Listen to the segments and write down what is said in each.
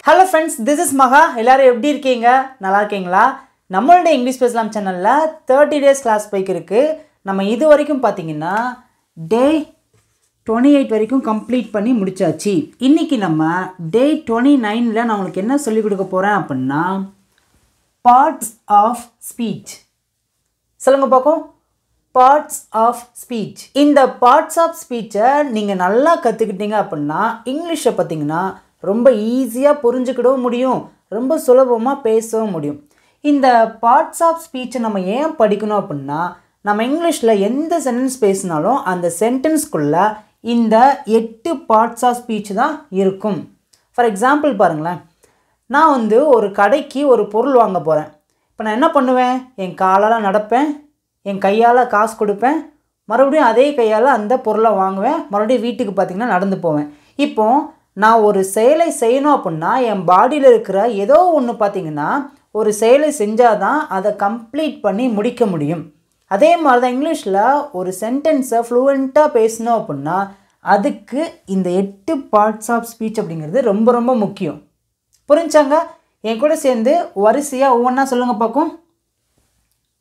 Hello friends, this is Maha. எல்லாரும் எப்படி இருக்கீங்க? நல்லா இருக்கீங்களா? நம்மளோட இங்கிலீஷ் பேசலாம் சேனல்ல 30 days கிளாஸ் போயிட்டு இருக்கு. நம்ம இது வரைக்கும் பாத்தீங்கன்னா டே 28 வரைக்கும் கம்ப்ளீட் பண்ணி முடிச்சாச்சு. இன்னைக்கு நம்ம டே 29ல நான் உங்களுக்கு என்ன சொல்லி கொடுக்க போறேன் அப்படினா parts of speech. சொல்லுங்க பாப்போம். Parts of speech. இந்த parts of speech நீங்க நல்லா கத்துக்கிட்டீங்க அப்படினா இங்கிலீஷை பாத்தீங்கன்னா ரொம்ப ஈஸியா புரிஞ்சிக்கிடவும் முடியும், ரொம்ப சுலபமா பேசவும் முடியும். இந்த பார்ட்ஸ் ஆஃப் ஸ்பீச் நம்ம ஏன் படிக்கணும் அப்படினா நம்ம இங்கிலீஷ்ல எந்த சென்டென்ஸ் பேசினாலும் அந்த சென்டென்ஸ்க்குள்ள இந்த 8 பார்ட்ஸ் ஆஃப் ஸ்பீச் தான் இருக்கும். ஃபார் எக்ஸாம்பிள் பாருங்களேன், நான் ஒரு கடைக்கு ஒரு பொருள் வாங்க போறேன். இப்போ நான் என்ன பண்ணுவேன்? என் காலால நடப்பேன், என் கையால காசு கொடுப்பேன், மறுபடியும் அதே கையால அந்த பொருளை வாங்குவேன், மறுபடியும் வீட்டுக்கு பார்த்தீங்கன்னா நடந்து போவேன். இப்போ நான் ஒரு செயலை செய்யணும் அப்படின்னா என் பாடியில் இருக்கிற ஏதோ ஒன்று பார்த்தீங்கன்னா ஒரு செயலை செஞ்சாதான் அதை கம்ப்ளீட் பண்ணி முடிக்க முடியும். அதே மாதிரி தான் இங்கிலீஷில் ஒரு சென்டென்ஸை ஃப்ளூவெண்ட்டாக பேசணும் அப்படின்னா அதுக்கு இந்த 8 பார்ட்ஸ் ஆஃப் ஸ்பீச் அப்படிங்கிறது ரொம்ப ரொம்ப முக்கியம். புரிஞ்சாங்க? என் கூட சேர்ந்து வரிசையாக ஒவ்வொன்றா சொல்லுங்க பார்க்கும்.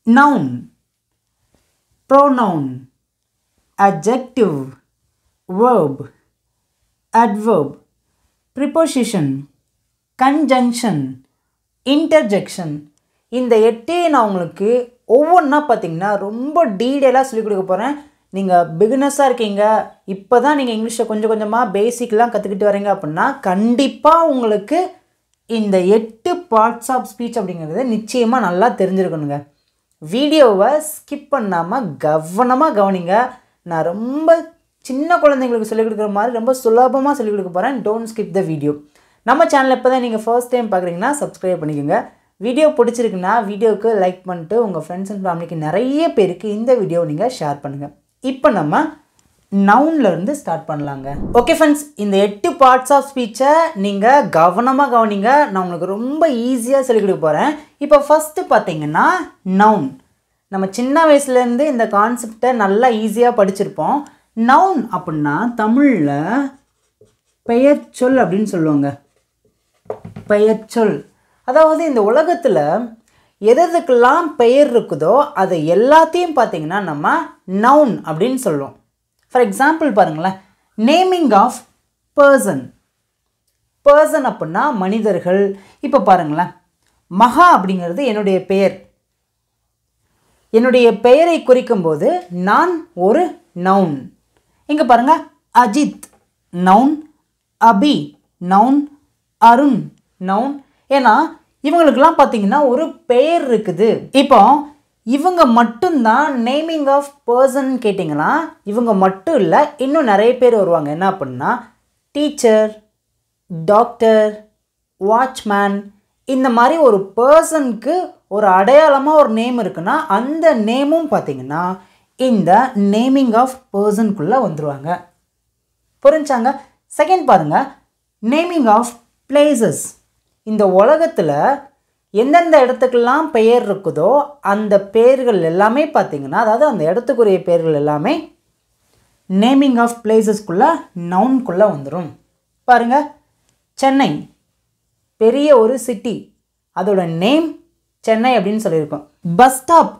Noun, pronoun, adjective, verb, adverb, preposition, conjunction, interjection. இந்த 8 நான் உங்களுக்கு ஒவ்வொன்றா பார்த்தீங்கன்னா ரொம்ப டீட்டெயிலாக சொல்லிக் கொடுக்க போகிறேன். நீங்கள் பிகினர்ஸாக இருக்கீங்க, இப்போ தான் நீங்கள் இங்கிலீஷை கொஞ்சம் கொஞ்சமாக பேசிக்லாம் கற்றுக்கிட்டு வரீங்க அப்படின்னா கண்டிப்பாக உங்களுக்கு இந்த 8 பார்ட்ஸ் ஆஃப் ஸ்பீச் அப்படிங்கிறது நிச்சயமாக நல்லா தெரிஞ்சிருக்கணுங்க. வீடியோவை ஸ்கிப் பண்ணாமல் கவனமாக கவனிங்க. நான் ரொம்ப சின்ன குழந்தைங்களுக்கு சொல்லிக் கொடுக்குற மாதிரி ரொம்ப சுலபமாக சொல்லிக் கொடுக்க போகிறேன். Don't skip the video. நம்ம சேனல் இப்போ தான் நீங்கள் ஃபர்ஸ்ட் டைம் பார்க்குறீங்கன்னா சப்ஸ்கிரைப் பண்ணிக்கோங்க. வீடியோ பிடிச்சிருக்குன்னா வீடியோவுக்கு லைக் பண்ணிட்டு உங்கள் ஃப்ரெண்ட்ஸ் அண்ட் ஃபேமிலிக்கு நிறைய பேருக்கு இந்த வீடியோவை நீங்கள் ஷேர் பண்ணுங்கள். இப்போ நம்ம நவுன்லேருந்து ஸ்டார்ட் பண்ணலாங்க. ஓகே ஃப்ரெண்ட்ஸ், இந்த 8 பார்ட்ஸ் ஆஃப் ஸ்பீச்சை நீங்கள் கவனமாக கவனிங்க. நான் உங்களுக்கு ரொம்ப ஈஸியாக சொல்லிக் கொடுக்க போகிறேன். இப்போ ஃபஸ்ட்டு பார்த்தீங்கன்னா நவுன். நம்ம சின்ன வயசுலேருந்து இந்த கான்செப்டை நல்லா ஈஸியாக படிச்சிருப்போம். நவுன் அப்படின்னா தமிழில் பெயர் சொல் அப்படின்னு சொல்லுவாங்க. பெயர் சொல், அதாவது இந்த உலகத்தில் எதுக்கெல்லாம் பெயர் இருக்குதோ அதை எல்லாத்தையும் பார்த்தீங்கன்னா நம்ம நவுன் அப்படின்னு சொல்லுவோம். ஃபார் எக்ஸாம்பிள் பாருங்களேன், நேமிங் ஆஃப் பர்சன். பர்சன் அப்படின்னா மனிதர்கள். இப்போ பாருங்களேன், மகா அப்படிங்கிறது என்னுடைய பெயர். என்னுடைய பெயரை குறிக்கும் போது நான் ஒரு நவுன். இங்கே பாருங்க, அஜித் நவுன், அபி நவுன், அருண் நவுன். ஏன்னா இவங்களுக்கெல்லாம் பார்த்தீங்கன்னா ஒரு பெயர் இருக்குது. இப்போ இவங்க மட்டும்தான் நேமிங் ஆஃப் பர்சன் கேட்டிங்கன்னா இவங்க மட்டும் இல்லை, இன்னும் நிறைய பேர் வருவாங்க. என்ன அப்படின்னா டீச்சர், டாக்டர், வாட்ச்மேன், இந்த மாதிரி ஒரு பர்சனுக்கு ஒரு அடையாளமாக ஒரு நேம் இருக்குன்னா அந்த நேமும் பார்த்தீங்கன்னா இந்த நேமிங் ஆஃப் பர்சனுக்குள்ளே வந்துடுவாங்க. புரிஞ்சாங்க? செகண்ட் பாருங்க, நேமிங் ஆஃப் பிளேசஸ். இந்த உலகத்தில் எந்தெந்த இடத்துக்கெல்லாம் பெயர் இருக்குதோ அந்த பெயர்கள் எல்லாமே பார்த்தீங்கன்னா, அதாவது அந்த இடத்துக்குரிய பெயர்கள் எல்லாமே நேமிங் ஆஃப் பிளேசஸ்க்குள்ளே நவுன்குள்ளே வந்துடும். பாருங்க, சென்னை பெரிய ஒரு சிட்டி, அதோட நேம் சென்னை அப்படின்னு சொல்லியிருக்கோம். பஸ் ஸ்டாப்,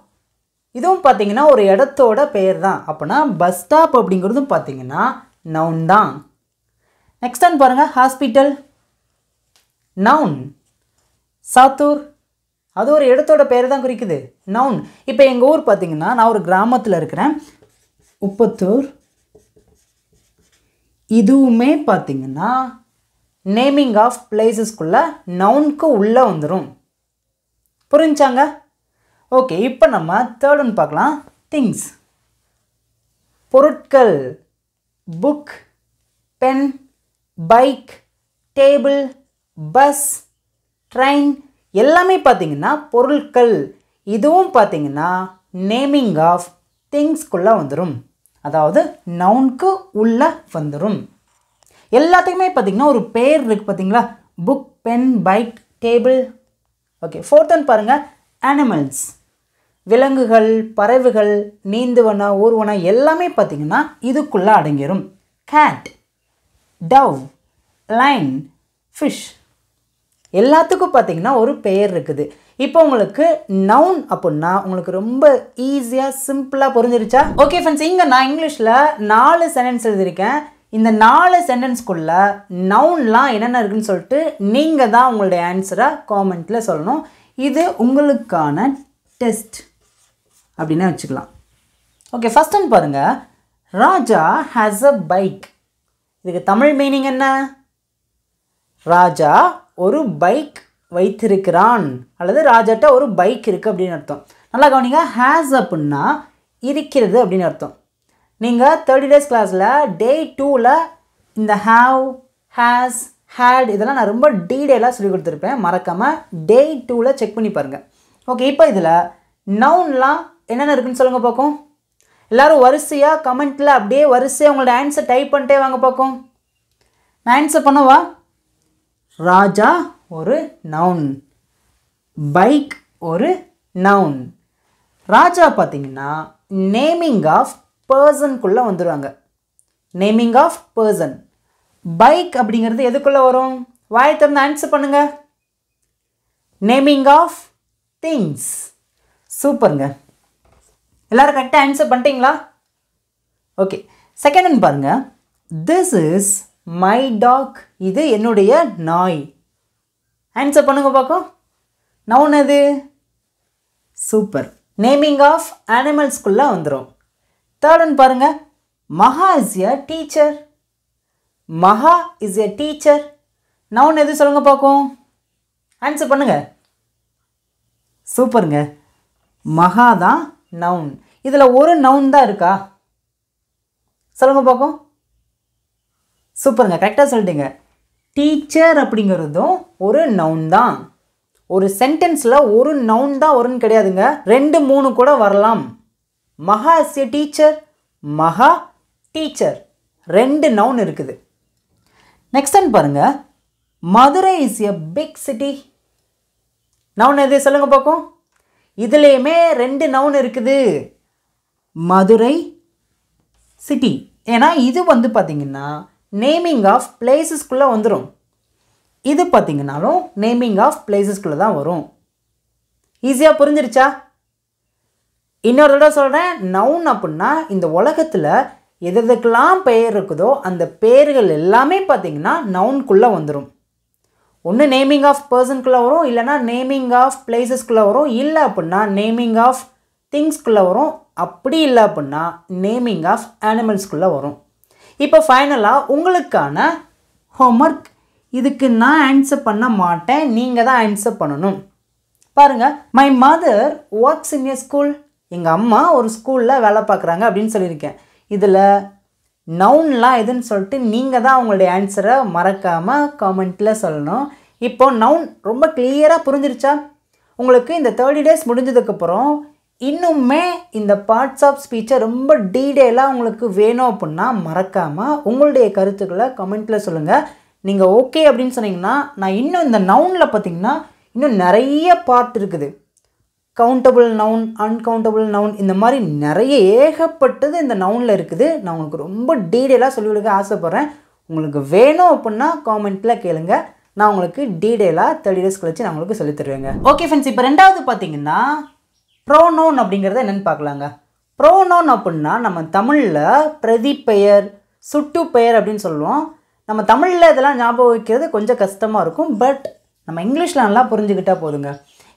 இதுவும் பார்த்தீங்கன்னா ஒரு இடத்தோட பெயர் தான். அப்படின்னா பஸ் ஸ்டாப் அப்படிங்கிறதும் பார்த்தீங்கன்னா நவுன் தான். நெக்ஸ்ட் டைம் பாருங்கள், ஹாஸ்பிட்டல் நவுன். சாத்தூர், அது ஒரு இடத்தோட பெயர் தான் குறிக்குது, நவுன். இப்போ எங்கள் ஊர் பார்த்தீங்கன்னா நான் ஒரு கிராமத்தில் இருக்கிறேன், உப்பத்தூர். இதுவுமே பார்த்தீங்கன்னா நேமிங் ஆஃப் பிளேசஸ்க்குள்ள நவுனுக்கு உள்ளே வந்துடும். புரிஞ்சாங்க? ஓகே, இப்போ நம்ம தேர்ட் ஒன் பார்க்கலாம். திங்ஸ், பொருட்கள். Book, pen, bike, table, bus, train எல்லாமே பார்த்தீங்கன்னா பொருட்கள். இதுவும் பார்த்தீங்கன்னா நேமிங் ஆஃப் திங்ஸ்குள்ளே வந்துடும், அதாவது நவுனுக்கு உள்ளே வந்துடும். எல்லாத்துக்குமே பார்த்தீங்கன்னா ஒரு பேர் இருக்குது பார்த்தீங்களா, book, pen, bike, table. Okay, fourth one பாருங்கள், அனிமல்ஸ். விலங்குகள், பறவைகள், நீந்துவன, ஊர்வன எல்லாமே பார்த்தீங்கன்னா இதுக்குள்ளே அடங்கிடும். Cat, dove, lion, fish. எல்லாத்துக்கும் பார்த்தீங்கன்னா ஒரு பெயர் இருக்குது. இப்போ உங்களுக்கு நவுன் அப்படின்னா உங்களுக்கு ரொம்ப ஈஸியாக சிம்பிளாக புரிஞ்சிருச்சா? ஓகே ஃப்ரெண்ட்ஸ், இங்கே நான் இங்கிலீஷில் 4 சென்டென்ஸ் எழுதியிருக்கேன். இந்த 4 சென்டென்ஸ்க்குள்ளே நவுன்லாம் என்னென்ன இருக்குன்னு சொல்லிட்டு நீங்கள் தான் உங்களுடைய ஆன்சரை காமெண்ட்டில் சொல்லணும். இது உங்களுக்கான டெஸ்ட் அப்படின்னு வச்சுக்கலாம். ஓகே, ஃபர்ஸ்ட் ஒன் பாருங்கள். ராஜா ஹேஸ் அ பைக். இதுக்கு தமிழ் மீனிங் என்ன? ராஜா ஒரு பைக் வைத்திருக்கிறான் அல்லது ராஜாட்ட ஒரு பைக் இருக்குது அப்படின்னு அர்த்தம். நல்லா கவனிங்க. ஹேஸ் அப்படின்னா இருக்கிறது அப்படின்னு அர்த்தம். நீங்கள் 30 days கிளாஸில் day 2ல் இந்த ஹாவ், ஹேஸ், ஹேட் இதெல்லாம் நான் ரொம்ப டீட்டெயிலாக சொல்லி கொடுத்துருப்பேன். மறக்காமல் day 2ல் செக் பண்ணி பாருங்கள். ஓகே, இப்போ இதில் நவுன்லாம் என்னென்ன இருக்குன்னு சொல்லுங்கள் பார்க்கும். எல்லோரும் வரிசையாக கமெண்ட்டில் அப்படியே வரிசையாக உங்களோட ஆன்சர் டைப் பண்ணிட்டே வாங்க பார்க்கும். நான் ஆன்சர் பண்ணவா? ராஜா ஒரு நவுன், பைக் ஒரு நவுன். ராஜா பார்த்தீங்கன்னா நேமிங் ஆஃப் பர்சனுக்குள்ளே வந்துடுவாங்க. Naming of person. பைக் அப்படிங்கிறது எதுக்குள்ளே வரும்? வாய் திறந்து ஆன்சர் பண்ணுங்க. Naming of things. சூப்பருங்க, எல்லோரும் கரெக்டாக ஆன்சர் பண்ணிட்டீங்களா? ஓகே, செகண்ட் ஒன் பாருங்கள். This is my dog. இது என்னுடைய நாய். ஆன்சர் பண்ணுங்க பார்க்கும். நவுன் எது? சூப்பர், நேமிங் ஆஃப் அனிமல்ஸ்குள்ளே வந்துடும். தேர்ட் ஒன் பாருங்கள். மகா இஸ் எ டீச்சர். மகா இஸ் எ டீச்சர். நவுன் எது சொல்லுங்க பார்க்கும். ஆன்சர் பண்ணுங்க. சூப்பருங்க, மகா தான் நவுன். இதில் ஒரு நவுன் தான் இருக்கா? சொல்லுங்க பார்க்கும். சூப்பருங்க, கரெக்டாக சொல்லிட்டீங்க. டீச்சர் அப்படிங்கிறதும் ஒரு நவுன் தான். ஒரு சென்டென்ஸில் ஒரு நவுன் தான் வரும்னு கிடையாதுங்க, 2 3 கூட வரலாம். Maha is a teacher, Maha teacher, 2 noun இருக்குது. நெக்ஸ்ட் ஒன் பாருங்க. Madurai is a big city. Noun எது சொல்லுங்க பார்க்கும். இதுலேயுமே 2 நவுன் இருக்குது. மதுரை, சிட்டி. ஏன்னா இது வந்து பார்த்திங்கன்னா நேமிங் ஆஃப் பிளேசஸ்குள்ளே வந்துடும். இது பார்த்திங்கனாலும் நேமிங் ஆஃப் பிளேசஸ்குள்ளே தான் வரும். ஈஸியாக புரிஞ்சிருச்சா? இன்னொரு தடவை சொல்கிறேன். நவுன் அப்படின்னா இந்த உலகத்தில் எதுக்கெல்லாம் பெயர் இருக்குதோ அந்த பெயர்கள் எல்லாமே பார்த்திங்கன்னா நவுன்குள்ளே வந்துடும். ஒன்று நேமிங் ஆஃப் பர்சனுக்குள்ளே வரும், இல்லைனா நேமிங் ஆஃப் பிளேசஸ்குள்ளே வரும், இல்லை அப்படின்னா நேமிங் ஆஃப் திங்ஸ்குள்ளே வரும், அப்படி இல்லை அப்படின்னா நேமிங் ஆஃப் அனிமல்ஸ்குள்ளே வரும். இப்போ ஃபைனலாக உங்களுக்கான ஹோம்ஒர்க். இதுக்கு நான் ஆன்சர் பண்ண மாட்டேன், நீங்கள் தான் ஆன்சர் பண்ணணும். பாருங்கள். My mother works in a school. எங்கள் அம்மா ஒரு ஸ்கூலில் வேலை பார்க்குறாங்க அப்படின்னு சொல்லியிருக்கேன். இதில் நவுன்லாம் எதுன்னு சொல்லிட்டு நீங்கள் தான் உங்களுடைய ஆன்சரை மறக்காமல் காமெண்ட்டில் சொல்லணும். இப்போது நவுன் ரொம்ப கிளியராக புரிஞ்சிருச்சா? உங்களுக்கு இந்த 30 days முடிஞ்சதுக்கப்புறம் இன்னுமே இந்த பார்ட்ஸ் ஆஃப் ஸ்பீச்சை ரொம்ப டீட்டெயிலாக உங்களுக்கு வேணும் அப்படின்னா மறக்காமல் உங்களுடைய கருத்துக்களை கமெண்ட்டில் சொல்லுங்கள். நீங்கள் ஓகே அப்படின்னு சொன்னீங்கன்னா நான் இன்னும் இந்த நவுனில் பார்த்திங்கன்னா இன்னும் நிறைய பார்ட் இருக்குது. கவுண்டபிள் நவுன், அன்கவுண்டபிள் நவுன், இந்த மாதிரி நிறைய ஏகப்பட்டது இந்த நவுனில் இருக்குது. நான் உங்களுக்கு ரொம்ப டீட்டெயிலாக சொல்லிவிடுக்க ஆசைப்பட்றேன். உங்களுக்கு வேணும் அப்படின்னா காமெண்ட்டில் கேளுங்க. நான் உங்களுக்கு டீட்டெயிலாக 30 days கழிச்சு நான் உங்களுக்கு சொல்லித் தருவேங்க. ஓகே ஃப்ரெண்ட்ஸ், இப்போ ரெண்டாவது பார்த்தீங்கன்னா ப்ரோனவுன் அப்படிங்கிறத என்னென்னு பார்க்கலாங்க. ப்ரோனவுன் அப்படின்னா நம்ம தமிழில் பிரதிப்பெயர், சுட்டு பெயர் அப்படின்னு சொல்லுவோம். நம்ம தமிழில் இதெல்லாம் ஞாபகம் வைக்கிறது கொஞ்சம் கஷ்டமாக இருக்கும். பட் நம்ம இங்கிலீஷில் நல்லா புரிஞ்சுக்கிட்டால் போதுங்க.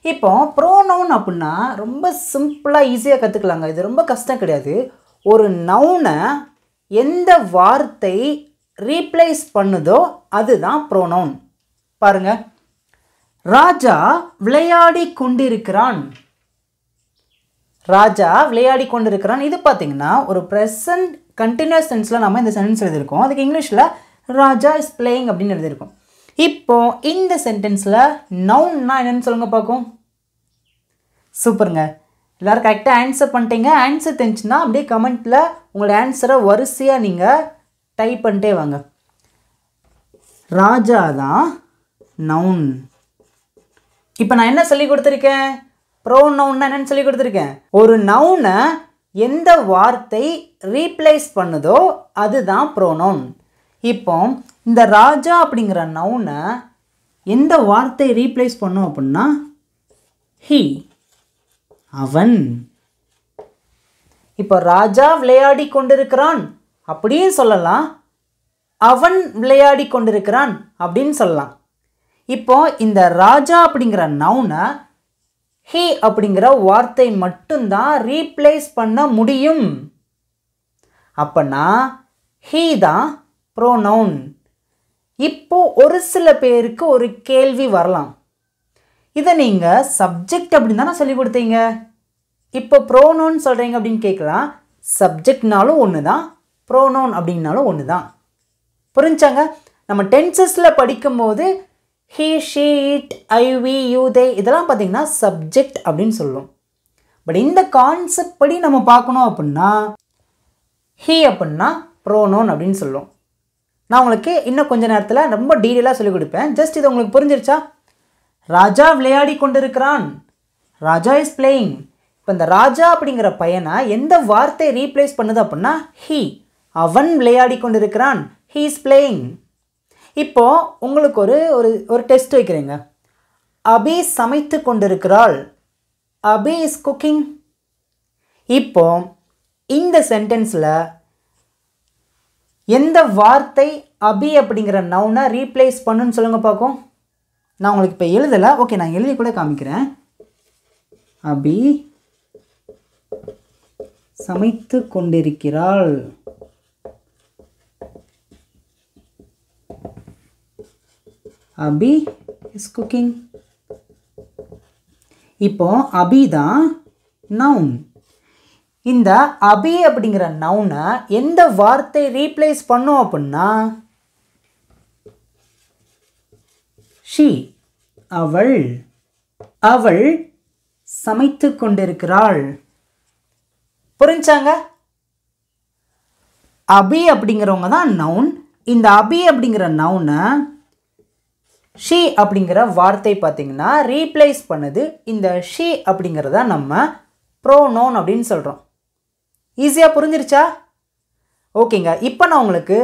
இப்போ ப்ரோனவுன் அப்படின்னா ரொம்ப சிம்பிளாக ஈஸியாக கற்றுக்கலாங்க. இது ரொம்ப கஷ்டம் கிடையாது. ஒரு நவுனை எந்த வார்த்தை ரீப்ளேஸ் பண்ணுதோ அதுதான் ப்ரோனவுன். பாருங்க. ராஜா விளையாடி கொண்டிருக்கிறான். ராஜா விளையாடி கொண்டிருக்கிறான். இது பார்த்தீங்கன்னா ஒரு ப்ரெசன்ட் கண்டினியூஸ் டென்ஸில் நம்ம இந்த சென்டென்ஸ் எழுதியிருக்கோம். அதுக்கு இங்கிலீஷில் ராஜா இஸ் பிளேயிங் அப்படின்னு எழுதியிருக்கோம். இப்போ இந்த சென்டென்ஸில் நவுன்னா என்னென்னு சொல்லுங்க பார்க்கும். சூப்பருங்க, எல்லோரும் கரெக்டாக ஆன்சர் பண்ணிட்டீங்க. ஆன்சர் தெரிஞ்சுன்னா அப்படியே கமெண்ட்டில் உங்களோட ஆன்சரை வரிசையாக நீங்கள் டைப் பண்ணிட்டே வாங்க. ராஜா தான் நவுன். இப்போ நான் என்ன சொல்லி கொடுத்துருக்கேன்? ப்ரோனவுன்னா என்னன்னு சொல்லி கொடுத்துருக்கேன். ஒரு நவுனை எந்த வார்த்தை ரீப்ளேஸ் பண்ணுதோ அதுதான் ப்ரோனவுன். இப்போ இந்த ராஜா அப்படிங்கிற நவுனை எந்த வார்த்தை ரீப்ளேஸ் பண்ணோம் அப்படின்னா he, அவன். இப்போ ராஜா விளையாடி கொண்டிருக்கிறான் அப்படியே சொல்லலாம், அவன் விளையாடி கொண்டிருக்கிறான் அப்படின்னு சொல்லலாம். இப்போ இந்த ராஜா அப்படிங்கிற நவுனை he அப்படிங்கிற வார்த்தை மட்டும்தான் ரீப்ளேஸ் பண்ண முடியும். அப்பனா he தான் ப்ரோனவுன். இப்போ ஒரு சில பேருக்கு ஒரு கேள்வி வரலாம், இதை நீங்கள் சப்ஜெக்ட் அப்படின்னு தானே சொல்லி கொடுத்தீங்க, இப்போ ப்ரோனவுன் சொல்கிறீங்க அப்படின்னு கேட்கலாம். சப்ஜெக்ட்னாலும் ஒன்று தான், ப்ரோனவுன் அப்படின்னாலும் ஒன்று தான். புரிஞ்சாங்க? நம்ம டென்சஸில் படிக்கும்போது he, she, it, I, we, you, they இதெல்லாம் பார்த்தீங்கன்னா சப்ஜெக்ட் அப்படின்னு சொல்லுவோம். பட் இந்த கான்செப்ட் படி நம்ம பார்க்கணும் அப்படின்னா he அப்படின்னா ப்ரோனவுன் அப்படின்னு சொல்லுவோம். நான் உங்களுக்கு இன்னும் கொஞ்ச நேரத்தில் ரொம்ப டீட்டெயிலாக சொல்லிக் கொடுப்பேன். ஜஸ்ட் இது உங்களுக்கு புரிஞ்சிருச்சா? ராஜா விளையாடி கொண்டிருக்கிறான், ராஜா இஸ் பிளேயிங். இப்போ இந்த ராஜா அப்படிங்கிற பையனை எந்த வார்த்தை ரீப்ளேஸ் பண்ணுது அப்படின்னா he, அவன் விளையாடி கொண்டிருக்கிறான், he is playing. இப்போது உங்களுக்கு ஒரு டெஸ்ட் வைக்கிறேங்க. அபி சமைத்து கொண்டிருக்கிறாள், அபி இஸ் குக்கிங். இப்போ இந்த சென்டென்ஸில் எந்த வார்த்தை அபி அப்படிங்கிற நவுனை ரீப்ளேஸ் பண்ணுன்னு சொல்லுங்கள் பார்க்கும். நான் உங்களுக்கு இப்போ எழுதலை, ஓகே நான் எழுதி கூட காமிக்கிறேன். அபி சமைத்து கொண்டிருக்கிறாள், அபி இஸ் குக்கிங். இப்போ அபி தான் நவுன். இந்த அபி அப்படிங்கிற நவுனை எந்த வார்த்தை ரீப்ளேஸ் பண்ணோம் அப்படின்னா she, அவள், அவள் சமைத்து கொண்டிருக்கிறாள். புரிஞ்சாங்க? அபி அப்படிங்கிறவங்க தான் நவுன். இந்த அபி அப்படிங்கிற நவுனை she அப்படிங்கிற வார்த்தை பார்த்தீங்கன்னா ரீப்ளேஸ் பண்ணுது. இந்த she அப்படிங்கிறத நம்ம ப்ரோனவுன் அப்படின்னு சொல்கிறோம். ஈஸியாக புரிஞ்சிருச்சா? ஓகேங்க. இப்போ நான் உங்களுக்கு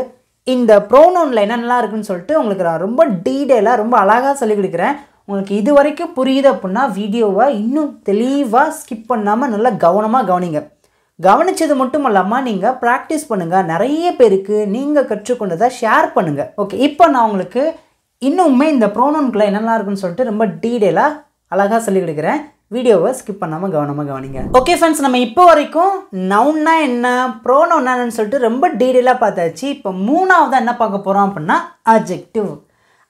இந்த ப்ரோனவுனில் என்னென்னலாம் இருக்குன்னு சொல்லிட்டு உங்களுக்கு நான் ரொம்ப டீட்டெயிலாக ரொம்ப அழகாக சொல்லிக் கொடுக்குறேன். உங்களுக்கு இது வரைக்கும் புரியுது அப்படின்னா வீடியோவை இன்னும் தெளிவாக ஸ்கிப் பண்ணாமல் நல்லா கவனமாக கவனிங்க. கவனித்தது மட்டும் இல்லாமல் நீங்கள் ப்ராக்டிஸ் பண்ணுங்கள். நிறைய பேருக்கு நீங்கள் கற்றுக்கொண்டதை ஷேர் பண்ணுங்கள். ஓகே, இப்போ நான் உங்களுக்கு இன்னுமே இந்த ப்ரோனவுனுக்குள்ள என்னெல்லாம் இருக்குன்னு சொல்லிட்டு ரொம்ப டீட்டெயிலாக அழகாக சொல்லிக் கொடுக்குறேன். வீடியோவை ஸ்கிப் பண்ணாமல் கவனமாக கவனிங்க. ஓகே ஃப்ரெண்ட்ஸ், நம்ம இப்போ வரைக்கும் நவுன்னா என்ன, ப்ரோனவுன் என்னன்னு சொல்லிட்டு ரொம்ப டீட்டெயிலாக பார்த்தாச்சு. இப்போ மூணாவது என்ன பார்க்க போகிறோம் அப்படின்னா அட்ஜெக்டிவ்.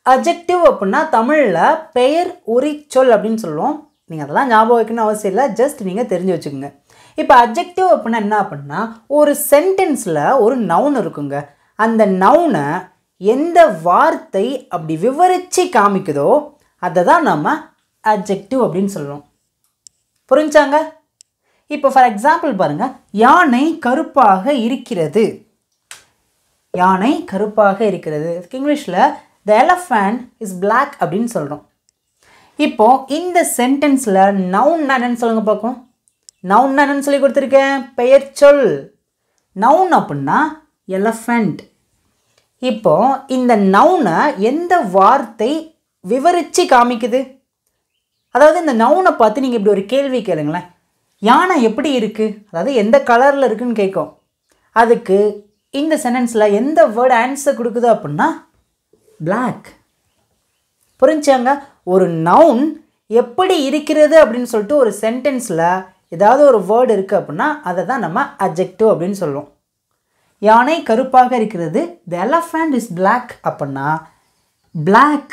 அட்ஜெக்டிவ் அப்படின்னா தமிழில் பெயர் உரிச்சொல் அப்படின்னு சொல்லுவோம். நீங்கள் அதெல்லாம் ஞாபகம் வைக்கணும்னு அவசியம் இல்லை, ஜஸ்ட் நீங்கள் தெரிஞ்சு வச்சுக்கோங்க. இப்போ அட்ஜெக்டிவ் அப்படின்னா என்ன அப்படின்னா ஒரு சென்டென்ஸில் ஒரு நவுன் இருக்குங்க. அந்த நவுனை எந்த வார்த்தை அப்படி விவரித்து காமிக்குதோ அதை தான் நம்ம அட்ஜெக்டிவ் அப்படின்னு சொல்லுவோம். புரிஞ்சாங்க? இப்போ ஃபார் எக்ஸாம்பிள் பாருங்கள், யானை கருப்பாக இருக்கிறது. யானை கருப்பாக இருக்கிறது. இங்கிலீஷில் த எலஃபண்ட் இஸ் பிளாக் அப்படின்னு சொல்கிறோம். இப்போது இந்த சென்டென்ஸில் நவுன் என்னன்னு சொல்லுங்கள் பார்க்கும். நவுன் என்னன்னு சொல்லி கொடுத்துருக்கேன், பெயர் சொல். நவுன் அப்படின்னா எலஃபண்ட். இப்போ இந்த நவுனை எந்த வார்த்தை விவரித்து காமிக்குது? அதாவது இந்த நவுனை பார்த்து நீங்கள் இப்படி ஒரு கேள்வி கேளுங்களேன், யானை எப்படி இருக்குது, அதாவது எந்த கலரில் இருக்குதுன்னு கேட்கும். அதுக்கு இந்த சென்டென்ஸில் எந்த வேர்டு ஆன்சர் கொடுக்குது அப்படின்னா பிளாக். புரிஞ்சாங்க? ஒரு நவுன் எப்படி இருக்கிறது அப்படின்னு சொல்லிட்டு ஒரு சென்டென்ஸில் ஏதாவது ஒரு வேர்டு இருக்குது அப்படின்னா அதை தான் நம்ம அட்ஜெக்டிவ் அப்படின்னு சொல்லுவோம். யானை கருப்பாக இருக்கிறது, த எலஃபண்ட் இஸ் பிளாக் அப்படின்னா பிளாக்,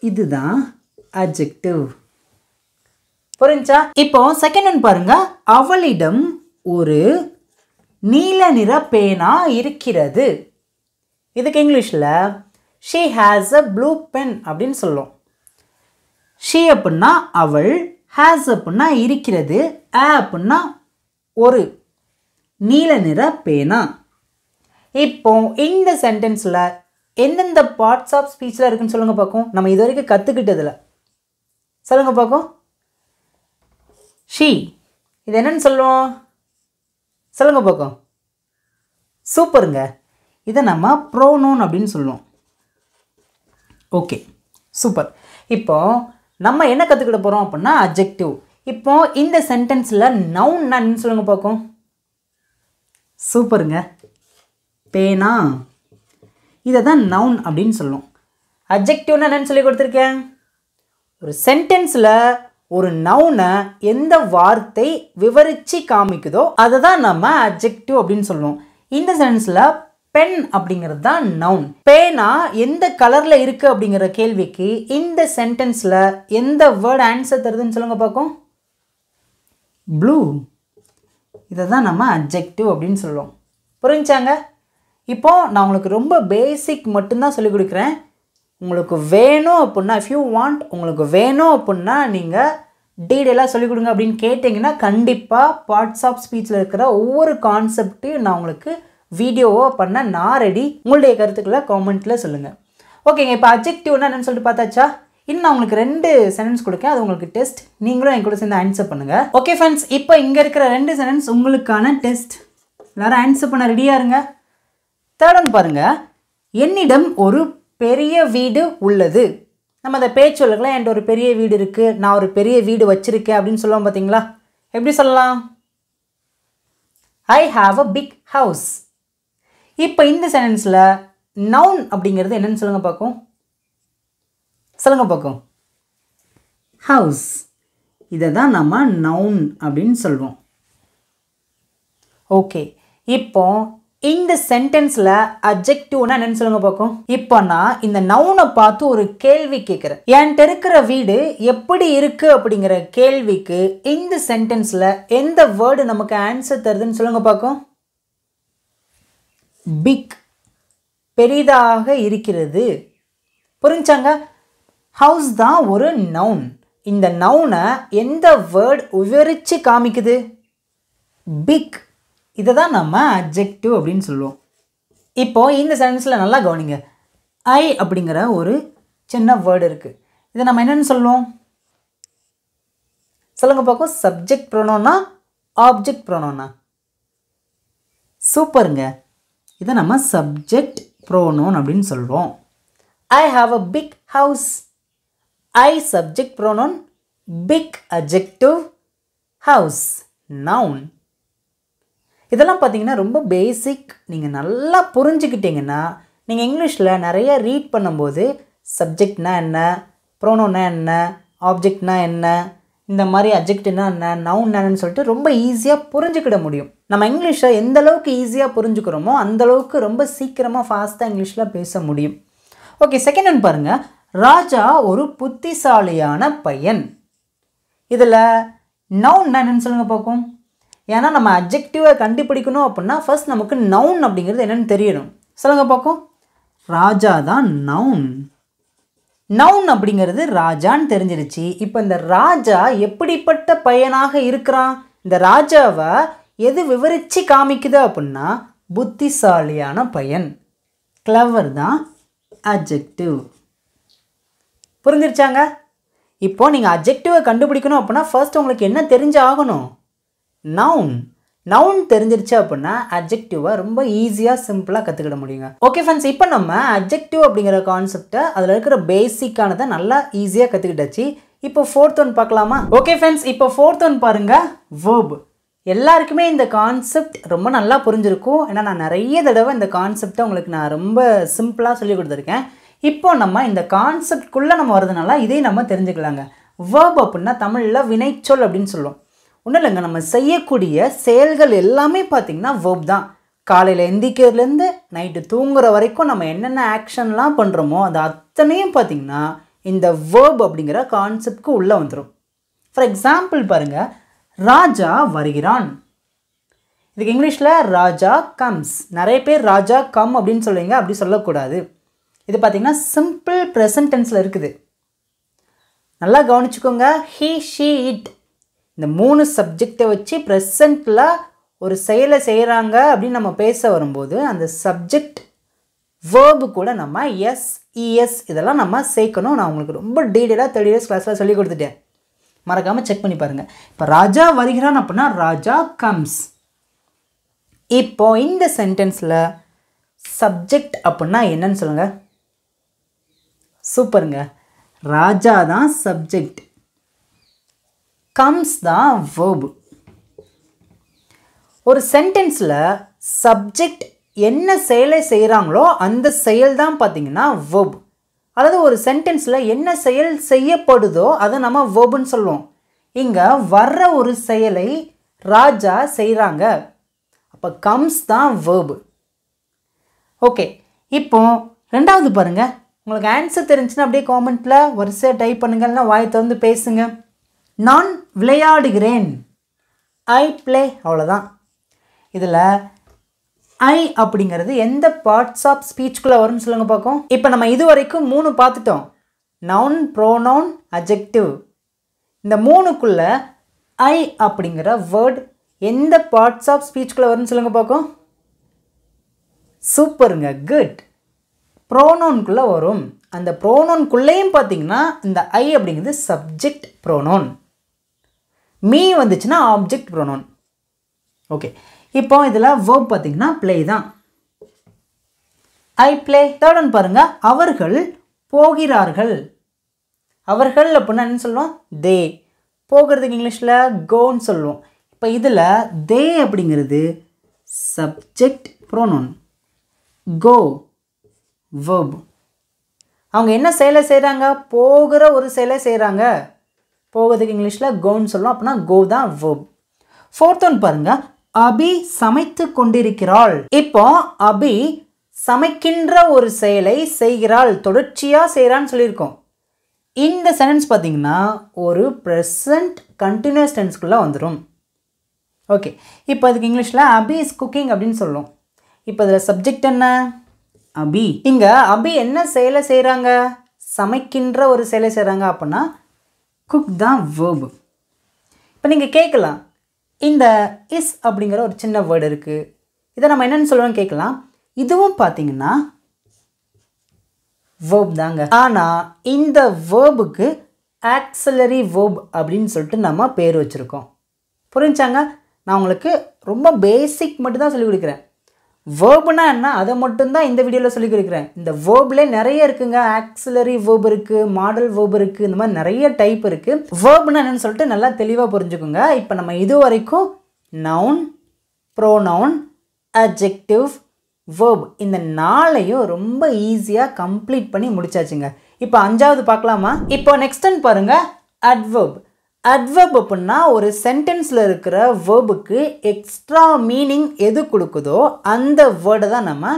இதுதான் அட்ஜெக்டிவ். புரிஞ்சா? இப்போ செகண்ட் ஒன் பாருங்க, அவளிடம் ஒரு நீல நிற பேனா இருக்கிறது. இதுக்கு இங்கிலீஷில் she has a blue pen அப்படின்னு சொல்லுவோம். she அப்படின்னா அவள், has அப்படின்னா இருக்கிறது, a அப்படின்னா ஒரு நீல நிற பேனா. இப்போ இந்த சென்டென்ஸில் எந்தெந்த பார்ட்ஸ் ஆஃப் ஸ்பீச்சில் இருக்குன்னு சொல்லுங்கள் பார்க்கும். நம்ம இது வரைக்கும் கற்றுக்கிட்டதில்ல, சொல்லுங்கள் பார்க்கும். she, இது என்னன்னு சொல்லுவோம், சொல்லுங்கள் பார்க்கும். சூப்பருங்க, இதை நம்ம ப்ரோனவுன் அப்படின்னு சொல்லுவோம். Okay, super. இப்போ நம்ம என்ன கற்றுக்கிட போகிறோம் அப்படின்னா அட்ஜெக்டிவ். இப்போ இந்த சென்டென்ஸில் நவுன் என்னன்னு சொல்லுங்க பார்க்கும். சூப்பருங்க. பேனா, இதை தான் நவுன் அப்படின்னு சொல்லுவோம். அட்ஜெக்டிவ்னா என்னன்னு சொல்லி கொடுத்துருக்கேன். ஒரு சென்டென்ஸில் ஒரு நவுனை எந்த வார்த்தை விவரித்து காமிக்குதோ அதை தான் நம்ம அட்ஜெக்டிவ் அப்படின்னு சொல்லுவோம். இந்த சென்டென்ஸில் பென் அப்படிங்கிறது தான் நவுன். பேனா எந்த கலரில் இருக்குது அப்படிங்கிற கேள்விக்கு இந்த சென்டென்ஸில் எந்த வேர்டு ஆன்சர் தருதுன்னு சொல்லுங்க பார்க்கும். ப்ளூ. இதை தான் நம்ம அட்ஜெக்டிவ் அப்படின்னு சொல்லுவோம். புரிஞ்சாங்க? இப்போது நான் உங்களுக்கு ரொம்ப பேசிக் மட்டும்தான் சொல்லிக் கொடுக்குறேன். உங்களுக்கு வேணும் அப்படின்னா, இஃப் யூ வாண்ட், உங்களுக்கு வேணும் அப்படின்னா நீங்கள் டீட்டெயிலாக சொல்லிக் கொடுங்க அப்படின்னு கேட்டிங்கன்னா கண்டிப்பாக பார்ட்ஸ் ஆஃப் ஸ்பீச்சில் இருக்கிற ஒவ்வொரு கான்செப்டையும் நான் உங்களுக்கு வீடியோவோ பண்ண நான் ரெடி. உங்களுடைய கருத்துக்களை காமெண்ட்டில் சொல்லுங்கள். ஓகேங்க. இப்போ அட்ஜெக்டிவ்னா என்னன்னு சொல்லிட்டு பார்த்தாச்சா? இன்னும் நான் உங்களுக்கு 2 சென்டென்ஸ் கொடுக்கேன். அது உங்களுக்கு டெஸ்ட். நீங்களும் என் கூட சேர்ந்து ஆன்சர் பண்ணுங்கள். ஓகே ஃப்ரெண்ட்ஸ், இப்போ இங்கே இருக்கிற 2 சென்டென்ஸ் உங்களுக்கான டெஸ்ட். எல்லாரும் ஆன்சர் பண்ண ரெடியாக இருங்க. தேர்ட் ஒன் பாருங்கள். என்னிடம் ஒரு பெரிய வீடு உள்ளது. நம்ம அந்த பேச்சு சொல்லலாம், என்கிட்ட ஒரு பெரிய வீடு இருக்குது, நான் ஒரு பெரிய வீடு வச்சுருக்கேன் அப்படின்னு சொல்லுவோம் பார்த்தீங்களா? எப்படி சொல்லலாம்? I have a big house. இப்போ இந்த சென்டென்ஸில் நவுன் அப்படிங்கிறது என்னன்னு சொல்லுங்க பார்க்கும். சொல்லுங்க பார்க்கும். ஹவுஸ். இதை தான் நம்ம நவுன் அப்படின்னு சொல்லுவோம். ஓகே. இப்போ இந்த சென்டென்ஸில் அட்ஜெக்டிவ்னா என்னன்னு சொல்லுங்க பார்க்கும். இப்போ நான் இந்த நவுனை பார்த்து ஒரு கேள்வி கேட்குறேன். என்கிட்ட இருக்கிற வீடு எப்படி இருக்கு அப்படிங்கிற கேள்விக்கு இந்த சென்டென்ஸில் எந்த வேர்டு நமக்கு ஆன்சர் தருதுன்னு சொல்லுங்க பார்க்கும். பிக். பெரிதாக இருக்கிறது. புரிஞ்சாங்க? ஹவுஸ் தான் ஒரு நவுன். இந்த நவுனை எந்த வேர்டு விவரித்து காமிக்குது? பிக். இதை தான் நம்ம அட்ஜெக்டிவ் அப்படின்னு சொல்லுவோம். இப்போது இந்த சென்டென்ஸில் நல்லா கவனிங்க. ஐ அப்படிங்கிற ஒரு சின்ன வேர்டு இருக்குது. இதை நம்ம என்னென்னு சொல்லுவோம்? சொல்லுங்க பார்க்கும். சப்ஜெக்ட் ப்ரோனோனா ஆப்ஜெக்ட் ப்ரோனோனா? சூப்பருங்க. இதை நம்ம சப்ஜெக்ட் ப்ரோனோன் அப்படின்னு சொல்லுவோம். I have a big house. I subject pronoun, big adjective, house noun. இதெல்லாம் பார்த்தீங்கன்னா ரொம்ப பேசிக். நீங்கள் நல்லா புரிஞ்சுக்கிட்டீங்கன்னா நீங்கள் இங்கிலீஷில் நிறைய ரீட் பண்ணும்போது சப்ஜெக்ட்னா என்ன, ப்ரோனோனா என்ன, ஆப்ஜெக்ட்னா என்ன, இந்த மாதிரி அட்ஜெக்ட்னா என்ன, நவுன் என்னன்னு சொல்லிட்டு ரொம்ப ஈஸியாக புரிஞ்சுக்கிட முடியும். நம்ம இங்கிலீஷை எந்த அளவுக்கு ஈஸியாக புரிஞ்சுக்கிறோமோ அந்தளவுக்கு ரொம்ப சீக்கிரமாக ஃபாஸ்ட்டாக இங்கிலீஷில் பேச முடியும். ஓகே. செகண்ட் ஒன் பாருங்கள். ராஜா ஒரு புத்திசாலியான பையன். இதில் நவுன் என்னன்னு சொல்லுங்க பார்க்கும். ஏன்னா நம்ம அட்ஜெக்டிவை கண்டுபிடிக்கணும் அப்படின்னா ஃபர்ஸ்ட் நமக்கு நவுன் அப்படிங்கிறது என்னென்னு தெரியணும். சொல்லுங்க பார்க்கும். ராஜா தான் நவுன். நவுன் அப்படிங்கிறது ராஜான்னு தெரிஞ்சிருச்சு. இப்போ இந்த ராஜா எப்படிப்பட்ட பையனாக இருக்கிறான்? இந்த ராஜாவை எது விவரித்து காமிக்குது அப்படின்னா புத்திசாலியான பையன். கிளவர் தான் அட்ஜெக்டிவ். புரிஞ்சிருச்சாங்க? இப்போ நீங்கள் அட்ஜெக்டிவை கண்டுபிடிக்கணும் அப்படின்னா ஃபர்ஸ்ட் உங்களுக்கு என்ன தெரிஞ்சாகணும்? நவுன். நவுன் தெரிஞ்சிருச்சு அப்படின்னா அட்ஜெக்டிவை ரொம்ப ஈஸியாக சிம்பிளாக கற்றுக்கிட முடியுங்க. ஓகே ஃப்ரெண்ட்ஸ், இப்போ நம்ம அட்ஜெக்டிவ் அப்படிங்கிற கான்செப்டை அதில் இருக்கிற பேசிக்கானதை நல்லா ஈஸியாக கற்றுக்கிட்டாச்சு. இப்போ ஃபோர்த் ஒன் பார்க்கலாமா? ஓகே ஃப்ரெண்ட்ஸ், இப்போ ஃபோர்த் ஒன் பாருங்கள். வேர்ப். எல்லாருக்குமே இந்த கான்செப்ட் ரொம்ப நல்லா புரிஞ்சிருக்கும். ஏன்னா நான் நிறைய தடவை இந்த கான்செப்டை உங்களுக்கு நான் ரொம்ப சிம்பிளாக சொல்லி கொடுத்துருக்கேன். இப்போ நம்ம இந்த கான்செப்ட்குள்ளே நம்ம வரதுனால இதையும் நம்ம தெரிஞ்சுக்கலாங்க. வேர்ப் அப்படின்னா தமிழில் வினைச்சொல் அப்படின்னு சொல்லுவோம். ஒன்றும் இல்லைங்க, நம்ம செய்யக்கூடிய செயல்கள் எல்லாமே பார்த்திங்கன்னா வேர்ப் தான். காலையில் எந்திக்கிறதுலேருந்து நைட்டு தூங்குற வரைக்கும் நம்ம என்னென்ன ஆக்ஷன்லாம் பண்ணுறோமோ அது அத்தனையும் பார்த்திங்கன்னா இந்த வேர்ப் அப்படிங்கிற கான்செப்ட்க்கு உள்ளே வந்துடும். ஃபார் எக்ஸாம்பிள் பாருங்கள். ராஜா வருகிறான். இதுக்கு இங்கிலீஷில் ராஜா கம்ஸ். நிறைய பேர் ராஜா கம் அப்படின்னு சொல்லுவீங்க. அப்படி சொல்லக்கூடாது. இது பார்த்திங்கன்னா சிம்பிள் ப்ரெசன்ட் டென்ஸில் இருக்குது. நல்லா கவனிச்சுக்கோங்க. ஹீ, ஷீ, இட் இந்த 3 சப்ஜெக்டை வச்சு ப்ரெசண்ட்டில் ஒரு செயலை செய்கிறாங்க அப்படின்னு நம்ம பேச வரும்போது அந்த சப்ஜெக்ட் வேர்பு கூட நம்ம எஸ், இஎஸ் இதெல்லாம் நம்ம சேர்க்கணும். நான் உங்களுக்கு ரொம்ப டீட்டெயிலாக 30 days கிளாஸில் சொல்லி கொடுத்துட்டேன். மறக்காமல் செக் பண்ணி பாருங்கள். இப்போ ராஜா வருகிறான் அப்படின்னா ராஜா கம்ஸ். இப்போ இந்த சென்டென்ஸில் சப்ஜெக்ட் அப்படின்னா என்னன்னு சொல்லுங்கள். சூப்பருங்க. ராஜா தான் சப்ஜெக்ட், comes தான் verb. ஒரு சென்டென்ஸில் சப்ஜெக்ட் என்ன செயலை செய்கிறாங்களோ அந்த செயல் தான் பார்த்திங்கன்னா verb. அதாவது ஒரு சென்டென்ஸில் என்ன செயல் செய்யப்படுதோ அதை நம்ம verbன்னு சொல்லுவோம். இங்கே வர்ற ஒரு செயலை ராஜா செய்கிறாங்க, அப்போ comes தான் verb. ஓகே, இப்போ ரெண்டாவது பாருங்கள். உங்களுக்கு ஆன்சர் தெரிஞ்சுன்னா அப்படியே காமெண்ட்டில் வரிசையாக டைப் பண்ணுங்க, இல்லைனா வாய் திறந்து பேசுங்க. நான் விளையாடுகிறேன், ஐ ப்ளே, அவ்வளோதான். இதில் ஐ அப்படிங்கிறது எந்த பார்ட்ஸ் ஆஃப் ஸ்பீச்சுக்குள்ளே வரும்னு சொல்லுங்கள் பார்க்கும். இப்போ நம்ம இது வரைக்கும் 3 பார்த்துட்டோம். Noun, pronoun, adjective. இந்த 3க்குள்ளே ஐ அப்படிங்கிற வேர்ட் எந்த பார்ட்ஸ் ஆஃப் ஸ்பீச்சுக்குள்ளே வரும்னு சொல்லுங்கள் பார்க்கும். சூப்பருங்க, குட். ப்ரோனவுனுக்குள்ளே வரும். அந்த ப்ரோனவுனுக்குள்ளேயும் பார்த்தீங்கன்னா இந்த ஐ அப்படிங்கிறது சப்ஜெக்ட் ப்ரோனவுன், மீ வந்துச்சுன்னா ஆப்ஜெக்ட் ப்ரோனவுன். ஓகே, இப்போ இதில் verb பார்த்தீங்கன்னா ப்ளே தான். ஐ ப்ளே. தேர்ட் ஒன் பாருங்கள், அவர்கள் போகிறார்கள். அவர்கள் அப்படின்னா என்ன சொல்லுவோம், தே. போகிறதுக்கு இங்கிலீஷில் கோன்னு சொல்லுவோம். இப்போ இதில் தே அப்படிங்கிறது சப்ஜெக்ட் ப்ரோனவுன், கோ verb. அவங்க என்ன செயலை செய்கிறாங்க, போகிற ஒரு செயலை செய்கிறாங்க. போகிறதுக்கு இங்கிலீஷில் கோன்னு சொல்லுவோம், அப்படின்னா கோ தான் verb. ஃபோர்த் ஒன் பாருங்கள், அபி சமைத்து கொண்டிருக்கிறாள். இப்போ அபி சமைக்கின்ற ஒரு செயலை செய்கிறாள், தொடர்ச்சியாக செய்கிறான்னு சொல்லியிருக்கோம். இந்த சென்டென்ஸ் பார்த்தீங்கன்னா ஒரு ப்ரெசன்ட் கண்டினியூஸ் டென்ஸ்குள்ளே வந்துடும். ஓகே, இப்போ அதுக்கு இங்கிலீஷில் அபி இஸ் குக்கிங் அப்படின்னு சொல்லுவோம். இப்போ இதில் சப்ஜெக்ட் என்ன, அபி. இங்கே அபி என்ன செயலை செய்கிறாங்க, சமைக்கின்ற ஒரு செயலை செய்கிறாங்க, அப்படின்னா குக் தான் verb. இப்போ நீங்கள் கேட்கலாம், இந்த இஸ் அப்படிங்கிற ஒரு சின்ன வேர்டு இருக்குது, இதை நம்ம என்னென்னு சொல்லுவோம்னு கேட்கலாம். இதுவும் பார்த்தீங்கன்னா verb தாங்க. ஆனால் இந்த வேர்புக்கு ஆக்சிலரி verb அப்படின்னு சொல்லிட்டு நம்ம பேர் வச்சுருக்கோம். புரிஞ்சாங்க? நான் உங்களுக்கு ரொம்ப பேசிக் மட்டும் தான் சொல்லிக் கொடுக்குறேன். வேர்புனா என்ன அதை மட்டும்தான் இந்த வீடியோவில் சொல்லிக் கொடுக்குறேன். இந்த வேர்ப்லேயே நிறைய இருக்குங்க. ஆக்சிலரி வேர்ப் இருக்குது, மாடல் வேர்ப் இருக்குது, இந்த மாதிரி நிறைய டைப் இருக்குது. வேர்ப்னா என்னன்னு சொல்லிட்டு நல்லா தெளிவாக புரிஞ்சுக்கோங்க. இப்போ நம்ம இது வரைக்கும் நவுன், ப்ரோனவுன், அட்ஜெக்டிவ், வேர்ப் இந்த 4ஐயும் ரொம்ப ஈஸியாக கம்ப்ளீட் பண்ணி முடிச்சாச்சுங்க. இப்போ 5வது பார்க்கலாமா? இப்போ நெக்ஸ்ட் ஒன் பாருங்கள், அட்வர்ப். அட்வர்ப் அப்படின்னா ஒரு சென்டென்ஸில் இருக்கிற வேர்புக்கு எக்ஸ்ட்ரா மீனிங் எது கொடுக்குதோ அந்த வேர்டை தான் நம்ம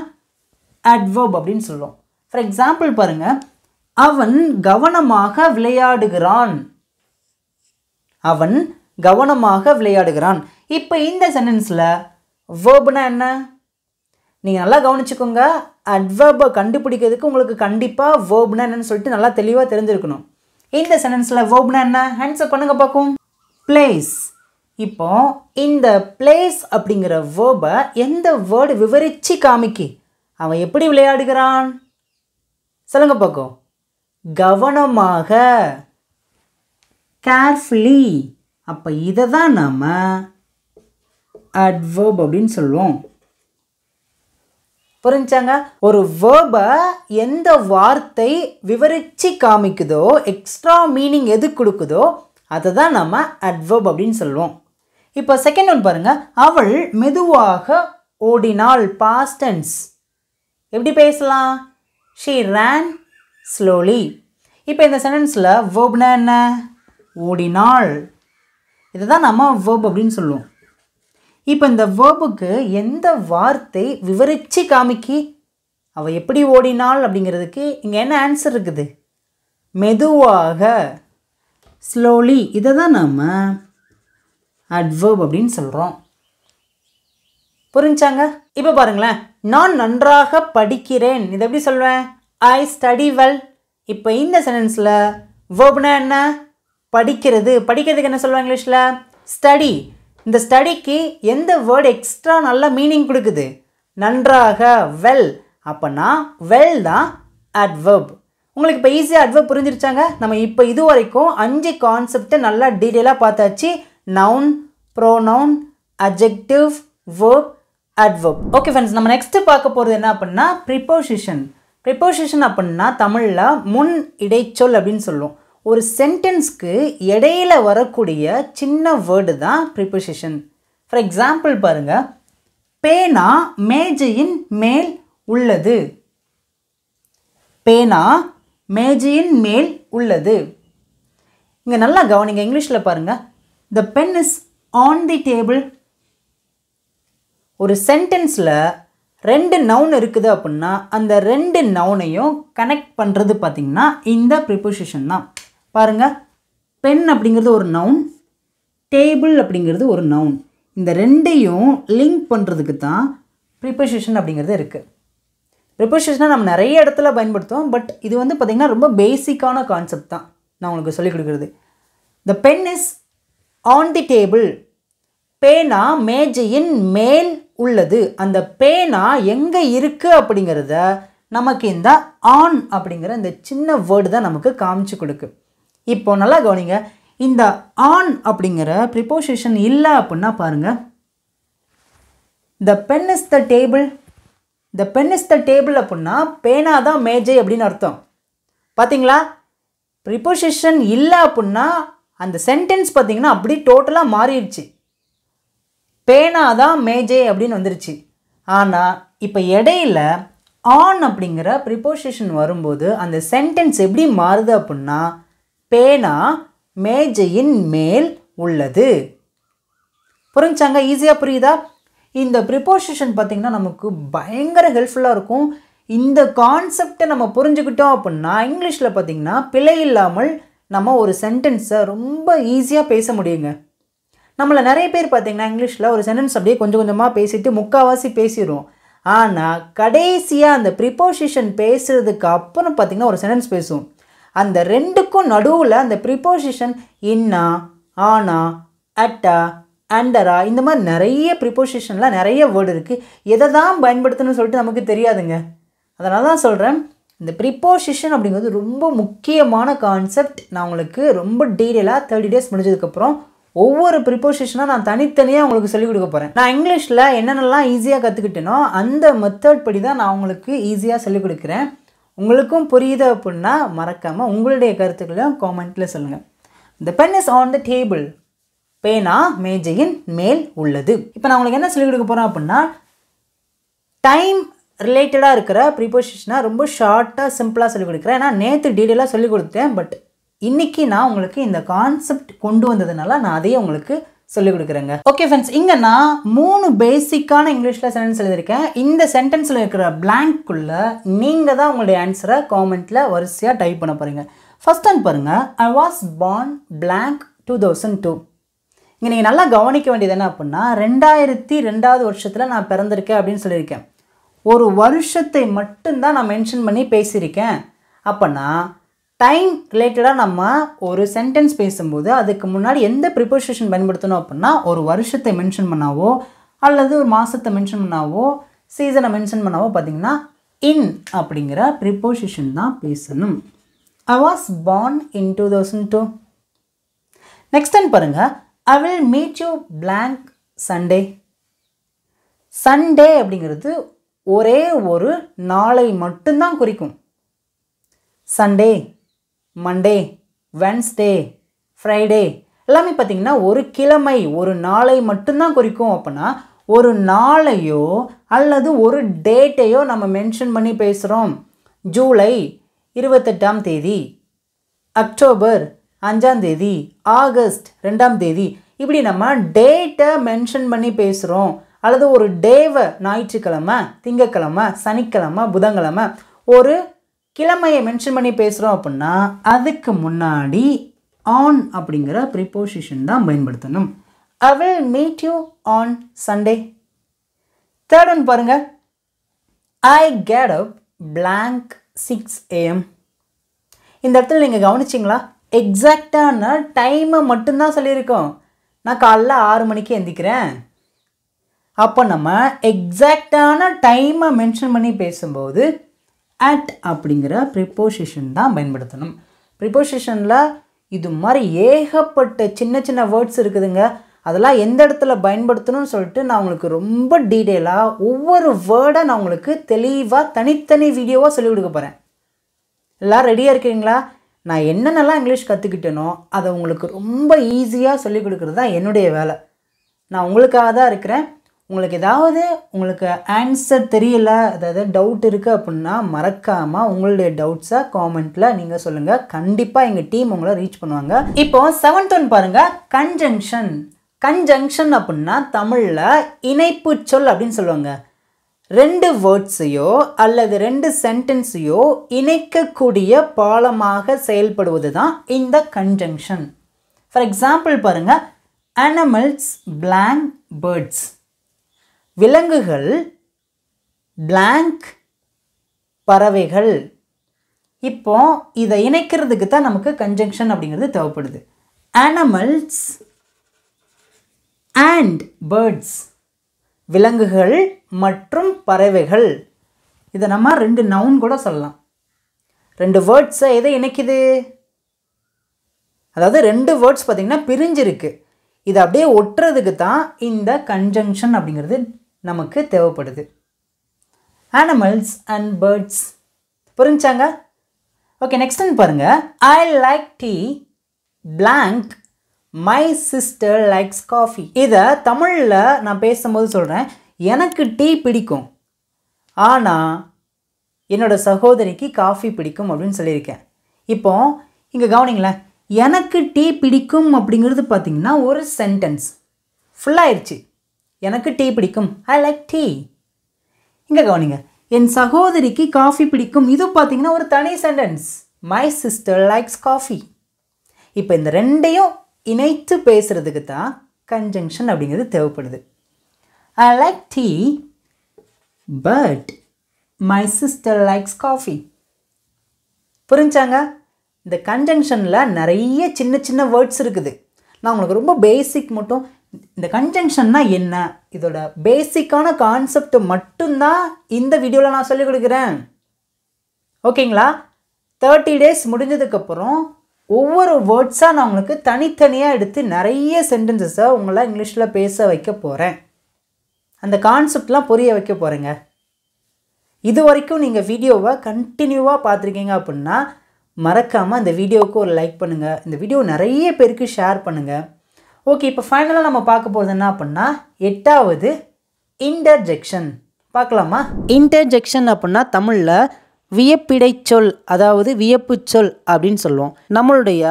அட்வர்ப் அப்படின்னு சொல்லுவோம். ஃபார் எக்ஸாம்பிள் பாருங்கள், அவன் கவனமாக விளையாடுகிறான். அவன் கவனமாக விளையாடுகிறான். இப்போ இந்த சென்டென்ஸில் வேர்புனா என்ன? நீங்கள் நல்லா கவனிச்சுக்கோங்க. அட்வர்பை கண்டுபிடிக்கிறதுக்கு உங்களுக்கு கண்டிப்பாக வேர்புனா என்னன்னு சொல்லிட்டு நல்லா தெளிவாக தெரிஞ்சிருக்கணும். இந்த சென்டென்ஸில் வேர்ப்னா என்ன, ஆன்சர் பண்ணுங்க பார்க்கும். பிளேஸ். இப்போ இந்த பிளேஸ் அப்படிங்கிற வேர்பை எந்த வேர்டு விவரித்து காமிக்கி, அவன் எப்படி விளையாடுகிறான் சொல்லுங்க பார்க்கும். கவனமாக, கேர்ஃபுல்லி. அப்போ இதை தான் நம்ம அட்வர்ப் அப்படின்னு சொல்லுவோம். புரிஞ்சாங்க? ஒரு வேர்பை எந்த வார்த்தை விவரித்து காமிக்குதோ, எக்ஸ்ட்ரா மீனிங் எது கொடுக்குதோ அதை தான் நம்ம அட்வர்ப் அப்படின்னு சொல்லுவோம். இப்போ செகண்ட் ஒன் பாருங்கள், அவள் மெதுவாக ஓடினாள். Past tense. எப்படி பேசலாம்? She ran slowly. இப்போ இந்த சென்டென்ஸில் வேர்ப்னா என்ன? ஓடினாள். இதை தான் நம்ம வேர்ப் அப்படின்னு சொல்லுவோம். இப்போ இந்த வேர்புக்கு எந்த வார்த்தை விவரித்து காமிக்கி, அவள் எப்படி ஓடினாள் அப்படிங்கிறதுக்கு இங்கே என்ன ஆன்சர் இருக்குது? மெதுவாக, ஸ்லோலி. இதை தான் நம்ம அட்வர்ப் அப்படின்னு சொல்கிறோம். புரிஞ்சாங்க? இப்போ பாருங்களேன், நான் நன்றாக படிக்கிறேன். இதை எப்படி சொல்வேன்? ஐ ஸ்டடி வெல். இப்போ இந்த சென்டென்ஸில் வேர்ப்னா என்ன? படிக்கிறது. படிக்கிறதுக்கு என்ன சொல்லுவாங்க இங்கிலீஷில்? ஸ்டடி. இந்த ஸ்டடிக்கு எந்த வேர்டு எக்ஸ்ட்ரா நல்ல மீனிங் கொடுக்குது? நன்றாக, வெல். அப்போனா வெல் தான் அட்வர்ப். உங்களுக்கு இப்போ ஈஸியாக அட்வர்ப் புரிஞ்சிருச்சாங்க? நம்ம இப்போ இது வரைக்கும் 5 கான்செப்டை நல்லா டீட்டெயிலாக பார்த்தாச்சு. Noun, pronoun, adjective, verb, adverb. Okay friends, நம்ம நெக்ஸ்ட்டு பார்க்க போகிறது என்ன அப்படின்னா ப்ரிப்போசிஷன். ப்ரிப்போசிஷன் அப்படின்னா தமிழில் முன் இடைச்சொல் அப்படின்னு சொல்லுவோம். ஒரு சென்டென்ஸ்க்கு இடையில வரக்கூடிய சின்ன வேர்டு தான் ப்ரிப்போசிஷன். ஃபார் எக்ஸாம்பிள் பாருங்கள், பேனா மேஜையின் மேல் உள்ளது. பேனா மேஜையின் மேல் உள்ளது. இங்கே நல்லா கவனிங்க, இங்கிலீஷில் பாருங்கள், the pen is on the table. ஒரு சென்டென்ஸில் 2 நவுன் இருக்குது அப்படின்னா அந்த 2 நவுனையும் கனெக்ட் பண்ணுறது பார்த்திங்கன்னா இந்த ப்ரிப்போசிஷன் தான். பாருங்கள், பென் அப்படிங்கிறது ஒரு நவுன், டேபிள் அப்படிங்கிறது ஒரு நவுன். இந்த 2ஐயும் லிங்க் பண்ணுறதுக்கு தான் ப்ரிப்போசிஷன் அப்படிங்கிறது இருக்குது. ப்ரிப்போசிஷனை நம்ம நிறைய இடத்துல பயன்படுத்துவோம். பட் இது வந்து பார்த்திங்கன்னா ரொம்ப பேசிக்கான கான்செப்ட் தான் நான் உங்களுக்கு சொல்லிக் கொடுக்குறது. The pen is on the table. பேனா மேஜையின் மேல் உள்ளது. அந்த பேனா எங்கே இருக்குது அப்படிங்கிறத நமக்கு இந்த ஆன் அப்படிங்கிற இந்த சின்ன வேர்டு தான் நமக்கு காமிச்சு கொடுக்கு. இப்போ நல்லா கவனிங்க, இந்த ஆன் அப்படிங்கிற ப்ரிப்போசிஷன் இல்லை அப்படின்னா பாருங்கள், the pen is the table. The pen is the table அப்படின்னா பேனா தான் மேஜை அப்படின்னு அர்த்தம். பார்த்தீங்களா, ப்ரிப்போசிஷன் இல்லை அப்படின்னா அந்த சென்டென்ஸ் பார்த்திங்கன்னா அப்படி டோட்டலாக மாறிடுச்சு. பேனா தான் மேஜை அப்படின்னு வந்துருச்சு. ஆனால் இப்போ இடையில ஆன் அப்படிங்கிற ப்ரிப்போசிஷன் வரும்போது அந்த சென்டென்ஸ் எப்படி மாறுது அப்படின்னா பேனா மேஜையின் மேல் உள்ளது. புரிஞ்சாங்க? ஈஸியாக புரியுதா? இந்த ப்ரிப்போசிஷன் பார்த்திங்கன்னா நமக்கு பயங்கர ஹெல்ப்ஃபுல்லாக இருக்கும். இந்த கான்செப்டை நம்ம புரிஞ்சுக்கிட்டோம் அப்படின்னா இங்கிலீஷில் பார்த்திங்கன்னா பிழை இல்லாமல் நம்ம ஒரு சென்டென்ஸை ரொம்ப ஈஸியாக பேச முடியுங்க. நம்மளை நிறைய பேர் பார்த்திங்கன்னா இங்கிலீஷில் ஒரு சென்டென்ஸ் அப்படியே கொஞ்சம் கொஞ்சமாக பேசிட்டு முக்கால்வாசி பேசிடுவோம். ஆனால் கடைசியாக அந்த ப்ரிப்போசிஷன் பேசுகிறதுக்கு அப்புறம் பார்த்திங்கன்னா ஒரு சென்டென்ஸ் பேசுவோம். அந்த 2க்கும் நடுவில் அந்த ப்ரிப்போசிஷன் இன்னா, ஆனா, அட்டா, அண்டரா, இந்த மாதிரி நிறைய ப்ரிப்போசிஷனில் நிறைய வேர்டு இருக்குது. எதை தான் பயன்படுத்தணும்னு சொல்லிட்டு நமக்கு தெரியாதுங்க. அதனால தான் சொல்கிறேன், இந்த ப்ரிப்போசிஷன் அப்படிங்கிறது ரொம்ப முக்கியமான கான்செப்ட். நான் உங்களுக்கு ரொம்ப டீட்டெயிலாக 30 days முடிஞ்சதுக்கப்புறம் ஒவ்வொரு ப்ரிப்போசிஷனாக நான் தனித்தனியாக உங்களுக்கு சொல்லிக் கொடுக்க போகிறேன். நான் இங்கிலீஷில் என்னென்னலாம் ஈஸியாக கற்றுக்கிட்டேனோ அந்த மெத்தட் படி தான் நான் உங்களுக்கு ஈஸியாக சொல்லிக் கொடுக்குறேன். உங்களுக்கும் புரியுது அப்படின்னா மறக்காமல் உங்களுடைய கருத்துக்களையும் காமெண்ட்டில் சொல்லுங்கள். The pen is on the table. பேனா மேஜையின் மேல் உள்ளது. இப்போ நான் உங்களுக்கு என்ன சொல்லிக் கொடுக்க போகிறேன் அப்படின்னா டைம் ரிலேட்டடாக இருக்கிற ப்ரிப்போசிஷனாக ரொம்ப ஷார்ட்டாக சிம்பிளாக சொல்லிக் கொடுக்குறேன். ஏன்னா நேற்று டீட்டெயிலாக சொல்லிக் கொடுத்தேன். பட் இன்றைக்கி நான் உங்களுக்கு இந்த கான்செப்ட் கொண்டு வந்ததுனால நான் அதையே உங்களுக்கு சொல்லிக் கொடுக்குறேங்க. ஓகே ஃப்ரெண்ட்ஸ், இங்கே நான் 3 பேசிக்கான இங்கிலீஷில் சென்டென்ஸ் எழுதியிருக்கேன். இந்த சென்டென்ஸில் இருக்கிற பிளாங்க்குள்ளே நீங்கள் தான் உங்களுடைய ஆன்சரை காமெண்ட்டில் வரிசையாக டைப் பண்ண போகிறீங்க. ஃபர்ஸ்ட் ஒன் பாருங்கள், ஐ வாஸ் born blank 2002. இங்கே நீங்கள் நல்லா கவனிக்க வேண்டியது என்ன அப்படின்னா 2002வது வருஷத்தில் நான் பிறந்திருக்கேன் அப்படின்னு சொல்லியிருக்கேன். ஒரு வருஷத்தை மட்டும்தான் நான் மென்ஷன் பண்ணி பேசியிருக்கேன். அப்போனா டைம் ரிலேட்டடாக நம்ம ஒரு சென்டென்ஸ் பேசும்போது அதுக்கு முன்னாடி எந்த ப்ரிப்போசிஷன் பயன்படுத்தணும் அப்படின்னா ஒரு வருஷத்தை மென்ஷன் பண்ணாவோ அல்லது ஒரு மாதத்தை மென்ஷன் பண்ணாவோ சீசனை மென்ஷன் பண்ணாவோ பார்த்திங்கன்னா இன் அப்படிங்கிற ப்ரிப்போசிஷன் தான் பேசணும். I was born in 2002. Next time பாருங்கள், I will meet you blank Sunday. Sunday அப்படிங்கிறது ஒரே ஒரு நாளை மட்டும்தான் குறிக்கும். சண்டே, மண்டே, வென்ஸ்டே, ஃப்ரைடே எல்லாமே பார்த்திங்கன்னா ஒரு கிழமை ஒரு நாளை மட்டும்தான் குறிக்கும். அப்படின்னா ஒரு நாளையோ அல்லது ஒரு டேட்டையோ நம்ம மென்ஷன் பண்ணி பேசுகிறோம். ஜூலை 28ஆம் தேதி, அக்டோபர் 5ஆம் தேதி, ஆகஸ்ட் 2ஆம் தேதி, இப்படி நம்ம டேட்டை மென்ஷன் பண்ணி பேசுகிறோம். அல்லது ஒரு டேவை ஞாயிற்றுக்கிழமை, திங்கக்கிழமை, சனிக்கிழமை, புதன்கிழமை ஒரு கிழமையை மென்ஷன் பண்ணி பேசுகிறோம் அப்படின்னா அதுக்கு முன்னாடி ஆன் அப்படிங்கிற ப்ரிப்போசிஷன் தான் பயன்படுத்தணும். I will meet you on Sunday. Third one பாருங்கள், I get up blank 6 AM. இந்த இடத்துல நீங்கள் கவனிச்சிங்களா? எக்ஸாக்டான டைமை மட்டும்தான் சொல்லியிருக்கோம். நான் காலைல 6 மணிக்கு எந்திக்கிறேன். அப்போ நம்ம எக்ஸாக்டான டைமை மென்ஷன் பண்ணி பேசும்போது அட் அப்படிங்கிற ப்ரிப்போசிஷன் தான் பயன்படுத்தணும். ப்ரிப்போசிஷனில் இது மாதிரி ஏகப்பட்ட சின்ன சின்ன வேர்ட்ஸ் இருக்குதுங்க. அதெல்லாம் எந்த இடத்துல பயன்படுத்தணும்னு சொல்லிட்டு நான் உங்களுக்கு ரொம்ப டீட்டெயிலாக ஒவ்வொரு வேர்டை நான் உங்களுக்கு தெளிவாக தனித்தனி வீடியோவாக சொல்லிக் கொடுக்க போகிறேன். எல்லோரும் ரெடியாக இருக்கீங்களா? நான் என்னென்னலாம் இங்கிலீஷ் கற்றுக்கிட்டேனோ அதை உங்களுக்கு ரொம்ப ஈஸியாக சொல்லிக் கொடுக்குறது தான் என்னுடைய வேலை. நான் உங்களுக்காக தான் இருக்கிறேன். உங்களுக்கு ஏதாவது உங்களுக்கு ஆன்சர் தெரியல, அதாவது டவுட் இருக்குது அப்படின்னா மறக்காமல் உங்களுடைய டவுட்ஸை காமெண்ட்டில் நீங்கள் சொல்லுங்கள். கண்டிப்பாக எங்கள் டீம் உங்களை ரீச் பண்ணுவாங்க. இப்போ 7th ஒன் பாருங்கள், கன்ஜங்ஷன். கன்ஜங்ஷன் அப்படின்னா தமிழில் இணைப்பு சொல் அப்படின்னு சொல்லுவாங்க. 2 வேர்ட்ஸையோ அல்லது 2 சென்டென்ஸையோ இணைக்கக்கூடிய பாலமாக செயல்படுவது தான் இந்த கன்ஜங்ஷன். ஃபார் எக்ஸாம்பிள் பாருங்கள், அனிமல்ஸ் பிளாங்க் பேர்ட்ஸ். விலங்குகள் பிளாங்க் பறவைகள். இப்போ இதை இணைக்கிறதுக்கு தான் நமக்கு கன்ஜங்ஷன் அப்படிங்கிறது தேவைப்படுது. அனிமல்ஸ் அண்ட் பேர்ட்ஸ், விலங்குகள் மற்றும் பறவைகள். இதை நம்ம 2 நவுன் கூட சொல்லலாம். 2 வேர்ட்ஸை எதை இணைக்குது? அதாவது 2 வேர்ட்ஸ் பார்த்திங்கன்னா பிரிஞ்சிருக்கு. இதை அப்படியே ஒட்டுறதுக்கு தான் இந்த கன்ஜங்ஷன் அப்படிங்கிறது நமக்கு தேவைப்படுது. Animals and birds. புரிஞ்சாங்க? ஓகே, நெக்ஸ்ட் பாருங்கள். I like tea blank my sister likes coffee. இதை தமிழில் நான் பேசும்போது சொல்கிறேன், எனக்கு டீ பிடிக்கும் ஆனால் என்னோடய சகோதரிக்கு காஃபி பிடிக்கும் அப்படின்னு சொல்லியிருக்கேன். இப்போ இங்கே கவனிங்களேன், எனக்கு டீ பிடிக்கும் அப்படிங்கிறது பார்த்திங்கன்னா ஒரு சென்டென்ஸ் ஃபுல்லாகிடுச்சு. எனக்கு டீ பிடிக்கும், ஐ லைக் டீ. இங்கே கவனிங்க, என் சகோதரிக்கு காஃபி பிடிக்கும், இது பார்த்திங்கன்னா ஒரு தனி sentence, my sister likes coffee. இப்போ இந்த 2ஐயும் இணைத்து பேசுகிறதுக்கு தான் கன்ஜங்ஷன் அப்படிங்கிறது தேவைப்படுது. I like tea but my sister likes coffee. புரிஞ்சாங்க? இந்த கன்ஜங்ஷனில் நிறைய சின்ன சின்ன வேர்ட்ஸ் இருக்குது. நான் உங்களுக்கு ரொம்ப பேசிக் மட்டும், இந்த கன்ஜங்ஷன்னா என்ன, இதோட பேசிக்கான கான்செப்ட் மட்டும்தான் இந்த வீடியோவில் நான் சொல்லிக் கொடுக்குறேன். ஓகேங்களா? 30 days முடிஞ்சதுக்கப்புறம் ஒவ்வொரு வேர்ட்ஸாக நான் உங்களுக்கு தனித்தனியாக எடுத்து நிறைய சென்டென்சஸை உங்களை இங்கிலீஷில் பேச வைக்க போகிறேன். அந்த கான்செப்ட்லாம் புரிய வைக்க போகிறேங்க. இது வரைக்கும் நீங்கள் வீடியோவை கண்டினியூவாக பார்த்துருக்கீங்க அப்படின்னா மறக்காமல் இந்த வீடியோவுக்கு ஒரு லைக் பண்ணுங்கள். இந்த வீடியோ நிறைய பேருக்கு ஷேர் பண்ணுங்கள். ஓகே, இப்போ ஃபைனலாக நம்ம பார்க்க போகிறது என்ன அப்படின்னா 8வது இன்டர்ஜெக்ஷன். பார்க்கலாமா? இன்டர்ஜெக்ஷன் அப்படின்னா தமிழில் வியப்பிடை சொல், அதாவது வியப்பு சொல் அப்படின்னு சொல்லுவோம். நம்மளுடைய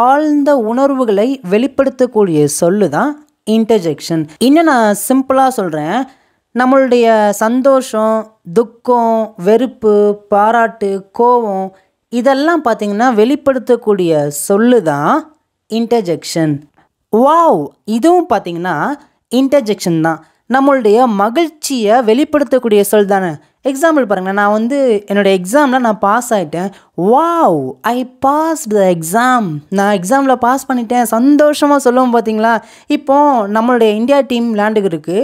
ஆழ்ந்த உணர்வுகளை வெளிப்படுத்தக்கூடிய சொல்லு தான் இன்டர்ஜெக்ஷன். இன்னும் நான் சிம்பிளாக சொல்கிறேன், நம்மளுடைய சந்தோஷம், துக்கம், வெறுப்பு, பாராட்டு, கோபம் இதெல்லாம் பார்த்திங்கன்னா வெளிப்படுத்தக்கூடிய சொல்லு தான் இன்டர்ஜெக்ஷன். வாவ், இதுவும் பார்த்திங்கன்னா இன்டர்ஜெக்ஷன் தான். நம்மளுடைய மகிழ்ச்சியை வெளிப்படுத்தக்கூடிய சொல் தானே. எக்ஸாம்பிள் பாருங்கள், நான் என்னோடய எக்ஸாமில் நான் பாஸ் ஆகிட்டேன். Wow, I pass the exam. நான் எக்ஸாமில் பாஸ் பண்ணிட்டேன், சந்தோஷமாக சொல்லுவோம் பார்த்தீங்களா. இப்போது நம்மளுடைய இந்தியா டீம் விளையாண்டுக்கிருக்கு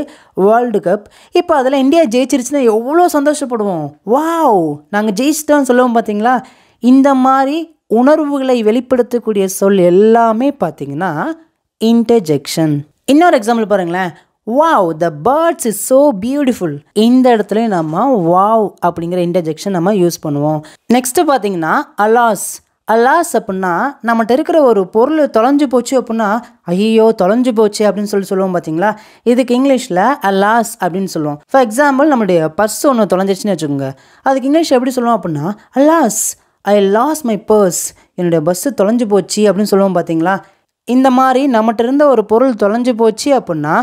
வேர்ல்டு கப். இப்போ அதில் இந்தியா ஜெயிச்சிருச்சுன்னா எவ்வளோ சந்தோஷப்படுவோம். வாவ், நாங்கள் ஜெயிச்சிட்டோன்னு சொல்லுவோம் பார்த்தீங்களா. இந்த மாதிரி உணர்வுகளை வெளிப்படுத்தக்கூடிய சொல் எல்லாமே பார்த்திங்கன்னா இன்டர்ஜெக்ஷன். இன்னொரு எக்ஸாம்பிள் பாருங்களேன், wow the birds is so beautiful. இந்த இடத்துல நம்ம வாவ் அப்படிங்கிற இன்டர்ஜெக்ஷன் நம்ம யூஸ் பண்ணுவோம். நெக்ஸ்ட்டு பார்த்தீங்கன்னா அலாஸ். அலாஸ் அப்படின்னா நம்மகிட்ட இருக்கிற ஒரு பொருள் தொலைஞ்சு போச்சு அப்படின்னா ஐயோ தொலைஞ்சு போச்சு அப்படின்னு சொல்லுவோம் பார்த்தீங்களா. இதுக்கு இங்கிலீஷில் அலாஸ் அப்படின்னு சொல்லுவோம். ஃபார் எக்ஸாம்பிள், நம்மளுடைய பர்ஸ் ஒன்று தொலைஞ்சிச்சுன்னு வச்சுக்கோங்க. அதுக்கு இங்கிலீஷ் எப்படி சொல்லுவோம் அப்படின்னா alas I lost my purse. என்னுடைய பஸ்ஸு தொலைஞ்சு போச்சு அப்படின்னு சொல்லுவோம் பார்த்தீங்களா. இந்த மாதிரி நம்மகிட்ட இருந்த ஒரு பொருள் தொலைஞ்சு போச்சு அப்படின்னா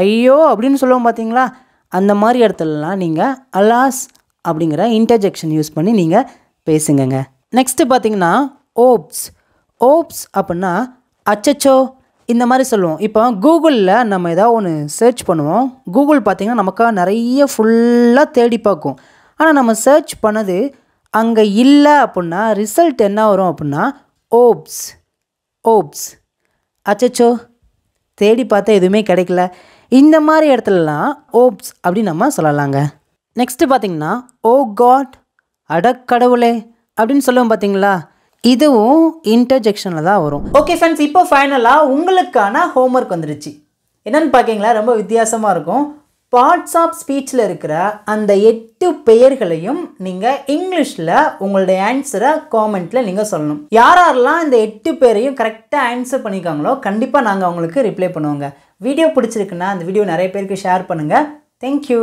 ஐயோ அப்படின்னு சொல்லுவோம் பார்த்தீங்களா. அந்த மாதிரி இடத்துலலாம் நீங்கள் அலாஸ் அப்படிங்கிற இன்டர்ஜெக்ஷன் யூஸ் பண்ணி நீங்கள் பேசுங்கங்க. நெக்ஸ்ட்டு பார்த்தீங்கன்னா ஓப்ஸ். ஓப்ஸ் அப்படின்னா அச்சச்சோ இந்த மாதிரி சொல்லுவோம். இப்போ கூகுளில் நம்ம ஏதாவது ஒன்று சர்ச் பண்ணுவோம். கூகுள் பார்த்திங்கன்னா நமக்காக நிறைய ஃபுல்லாக தேடி பார்க்கும். ஆனால் நம்ம சர்ச் பண்ணது அங்கே இல்லை அப்படின்னா ரிசல்ட் என்ன வரும் அப்படின்னா ஓப்ஸ். ஓப்ஸ், அச்சச்சோ தேடி பார்த்தா எதுவுமே கிடைக்கல. இந்த மாதிரி இடத்துலலாம் ஓப்ஸ் அப்படின்னு நம்ம சொல்லலாங்க. நெக்ஸ்ட்டு பார்த்திங்கன்னா ஓ காட், அடக்கடவுளே அப்படின்னு சொல்லுவோம் பார்த்தீங்களா. இதுவும் இன்டர்ஜெக்ஷனில் தான் வரும். ஓகே ஃப்ரெண்ட்ஸ், இப்போ ஃபைனலாக உங்களுக்கான ஹோம்ஒர்க் வந்துடுச்சு. என்னன்னு பார்க்கிங்களா, ரொம்ப வித்தியாசமாக இருக்கும். பார்ட்ஸ் ஆஃப் ஸ்பீச்சில் இருக்கிற அந்த 8 பெயர்களையும் நீங்கள் இங்கிலீஷில் உங்களுடைய ஆன்சரை காமெண்ட்டில் நீங்கள் சொல்லணும். யாரெல்லாம் இந்த 8 பேரையும் கரெக்டாக ஆன்சர் பண்ணியிருக்காங்களோ கண்டிப்பாக நாங்கள் அவங்களுக்கு ரிப்ளை பண்ணுவோங்க. வீடியோ பிடிச்சிருக்குன்னா அந்த வீடியோ நிறைய பேருக்கு ஷேர் பண்ணுங்கள். தேங்க்யூ.